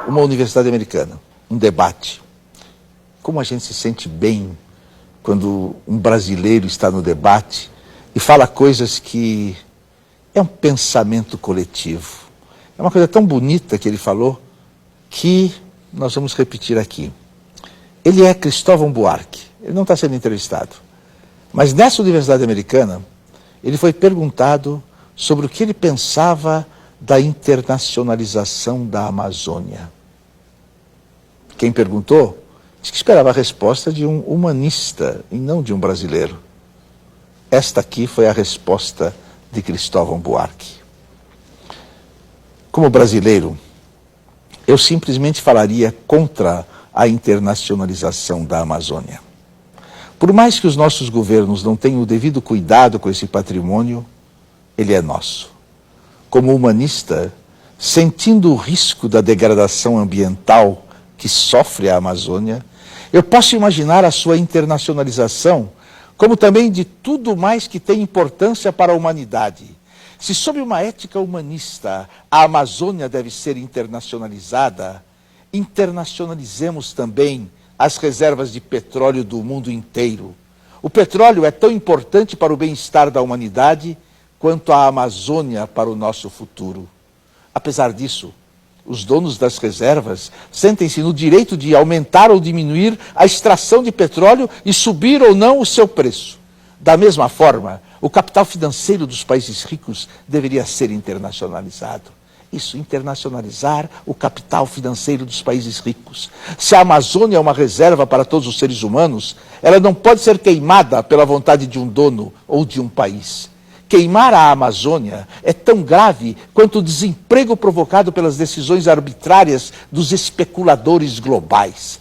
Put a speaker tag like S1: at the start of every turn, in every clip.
S1: uma universidade americana, um debate. Como a gente se sente bem quando um brasileiro está no debate e fala coisas que é um pensamento coletivo. É uma coisa tão bonita que ele falou que nós vamos repetir aqui. Ele é Cristóvão Buarque, ele não está sendo entrevistado. Mas nessa universidade americana, ele foi perguntado sobre o que ele pensava da internacionalização da Amazônia. Quem perguntou disse que esperava a resposta de um humanista e não de um brasileiro. Esta aqui foi a resposta de Cristóvão Buarque. Como brasileiro, eu simplesmente falaria contra a internacionalização da Amazônia. Por mais que os nossos governos não tenham o devido cuidado com esse patrimônio, ele é nosso. Como humanista, sentindo o risco da degradação ambiental que sofre a Amazônia, eu posso imaginar a sua internacionalização como também de tudo mais que tem importância para a humanidade. Se sob uma ética humanista a Amazônia deve ser internacionalizada, internacionalizemos também as reservas de petróleo do mundo inteiro. O petróleo é tão importante para o bem-estar da humanidade quanto a Amazônia para o nosso futuro. Apesar disso, os donos das reservas sentem-se no direito de aumentar ou diminuir a extração de petróleo e subir ou não o seu preço. Da mesma forma, o capital financeiro dos países ricos deveria ser internacionalizado. Isso, internacionalizar o capital financeiro dos países ricos. Se a Amazônia é uma reserva para todos os seres humanos, ela não pode ser queimada pela vontade de um dono ou de um país. Queimar a Amazônia é tão grave quanto o desemprego provocado pelas decisões arbitrárias dos especuladores globais.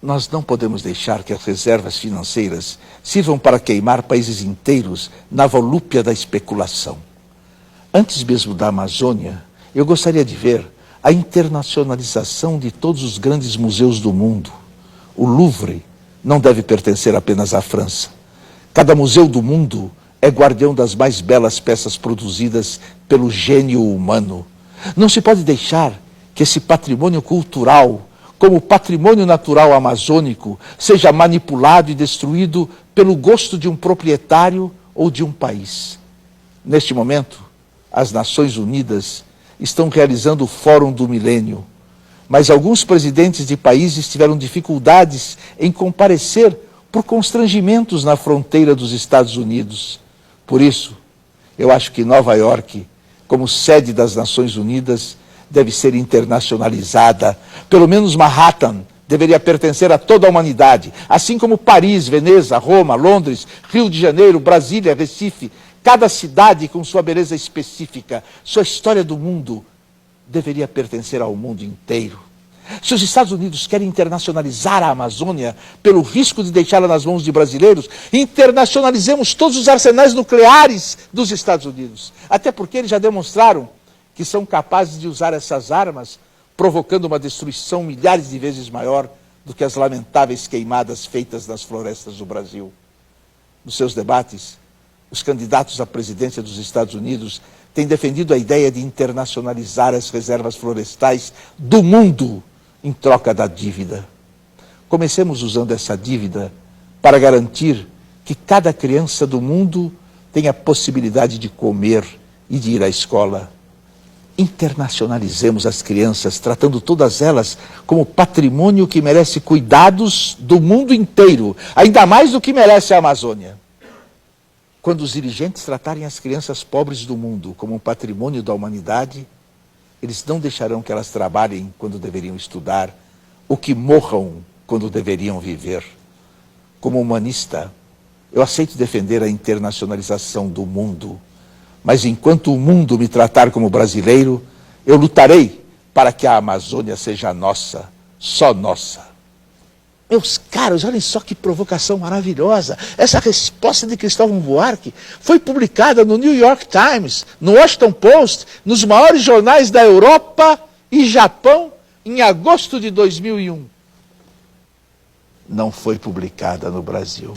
S1: Nós não podemos deixar que as reservas financeiras sirvam para queimar países inteiros na volúpia da especulação. Antes mesmo da Amazônia, eu gostaria de ver a internacionalização de todos os grandes museus do mundo. O Louvre não deve pertencer apenas à França. Cada museu do mundo é guardião das mais belas peças produzidas pelo gênio humano. Não se pode deixar que esse patrimônio cultural, como o patrimônio natural amazônico, seja manipulado e destruído pelo gosto de um proprietário ou de um país. Neste momento, as Nações Unidas estão realizando o Fórum do Milênio, mas alguns presidentes de países tiveram dificuldades em comparecer por constrangimentos na fronteira dos Estados Unidos. Por isso, eu acho que Nova York, como sede das Nações Unidas, deve ser internacionalizada. Pelo menos Manhattan deveria pertencer a toda a humanidade, assim como Paris, Veneza, Roma, Londres, Rio de Janeiro, Brasília, Recife. Cada cidade com sua beleza específica, sua história do mundo, deveria pertencer ao mundo inteiro. Se os Estados Unidos querem internacionalizar a Amazônia pelo risco de deixá-la nas mãos de brasileiros, internacionalizemos todos os arsenais nucleares dos Estados Unidos. Até porque eles já demonstraram que são capazes de usar essas armas, provocando uma destruição milhares de vezes maior do que as lamentáveis queimadas feitas nas florestas do Brasil. Nos seus debates, os candidatos à presidência dos Estados Unidos têm defendido a ideia de internacionalizar as reservas florestais do mundo em troca da dívida. Comecemos usando essa dívida para garantir que cada criança do mundo tenha a possibilidade de comer e de ir à escola. Internacionalizemos as crianças, tratando todas elas como patrimônio que merece cuidados do mundo inteiro, ainda mais do que merece a Amazônia. Quando os dirigentes tratarem as crianças pobres do mundo como um patrimônio da humanidade, eles não deixarão que elas trabalhem quando deveriam estudar, ou que morram quando deveriam viver. Como humanista, eu aceito defender a internacionalização do mundo, mas enquanto o mundo me tratar como brasileiro, eu lutarei para que a Amazônia seja nossa, só nossa. Meus caros, olhem só que provocação maravilhosa. Essa resposta de Cristóvão Buarque foi publicada no New York Times, no Washington Post, nos maiores jornais da Europa e Japão, em agosto de 2001. Não foi publicada no Brasil.